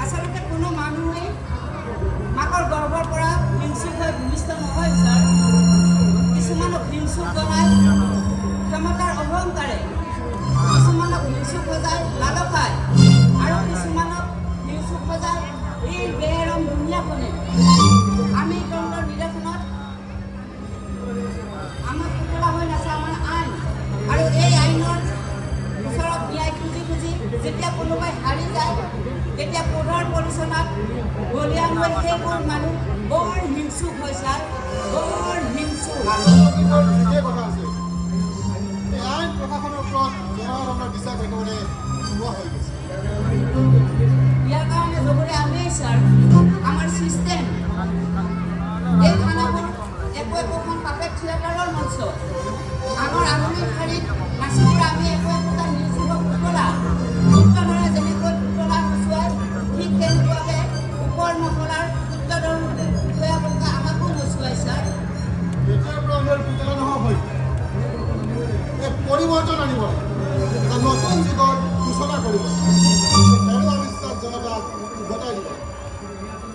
আচলতে কোনো মানুহে মাকৰ হিংসুক সজাই লালসায় আৰু কিছুমানক হিংসুক সজাই এই বেৰম দুনিয়াখনে আমি তন্ত্ৰৰ নিৰ্দেশনত আমাক পুতলা হৈ নাছে আমাৰ আইন আৰু এই আইনৰ ওচৰত ন্যায় খুজি খুজি যেতিয়া কোনোবাই হাৰি যায় তেতিয়া কোধৰ পৰিচালনাত বলিয়ান হৈ সেইবোৰ মানুহ বৰ হিংসুক হৈ যায় বৰ হিংসুক আইন প্ৰশাসনৰ ওপৰত জনসাধাৰণৰ বিশ্বাস একেবাৰে নোহোৱা হৈ গৈছে ইয়াৰ কাৰণে জগৰে আমি ছাৰ আমাৰ ছিষ্টেম এই থানাবোৰ একো একোখন পাপেট থিয়েটাৰৰ মঞ্চ আগৰ আধুনিক শাৰীত নাচিবলৈ আমি একো একোটা নিৰ্জীৱ পুতলা পুতলাৰে যেনেকৈ পুতলা নচুৱাই ঠিক তেনেকুৱাকৈ ওপৰ মহলাৰ পুত্ৰদৰ বিষয়াবৰ্গ আমাকো নচুৱাই ছাৰ এতিয়াৰ পৰা আমাৰ পুতলা নোহোৱা হৈ এই পৰিৱৰ্তন আনিব এটা নতুন যুগৰ সূচনা কৰিব আৰু অবিশ্বাস জনতাক উভতাই দিব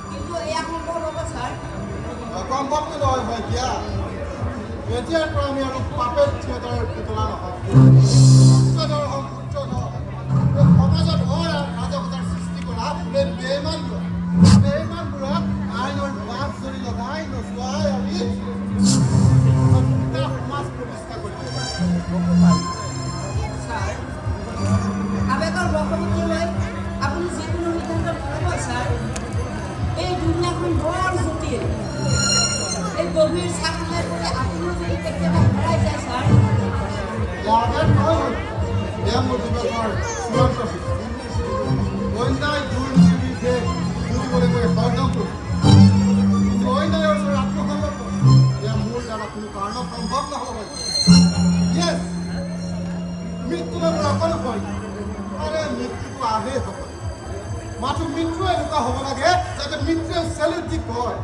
কিন্তু এয়া সম্ভৱ হ'ব ছাৰ সম্ভৱটো নহয় হয় দিয়া এতিয়াৰ পৰা আমি আৰু পাপেট থিয়েটাৰৰ পুতলা নহয় পুত্ৰধৰ হওক পুত্ৰধৰ এই সমাজত ৰাজকতাৰ সৃষ্টি কৰা এই বেইমানবোৰক আইনৰ বাছ ধৰি লগাই নচুৱাই আমি সমাজ প্ৰতিষ্ঠা কৰিব ছাৰ আৱেগৰ বশৱৰ্তী হৈ আপুনি যিকোনো সিদ্ধান্ত ল'ব ছাৰ এই দুনিয়াখন বৰ জটিল এই গভীৰ চাকৰিৰ প্ৰতি আপুনিও যদি কেতিয়াবা হেৰাই যায় ছাৰ লাভের নয় এর মধ্যে ব্যাপার চূড়ান্ত অন্যায় দুর্নীতির বিরুদ্ধে যদি বলে করে সংগ্রাম করি কিন্তু অন্যায়ের ওপর আত্মসমর্পণ এর মূল দ্বারা কোনো কারণ সম্ভব না হলো ইয়েস মৃত্যুর কোনো ভয় আরে মৃত্যুটো আহে হবে মাথো মৃত্যু এনেকুৱা হ'ব লাগে যাতে মৃত্যুৱে চেলুট দি কয়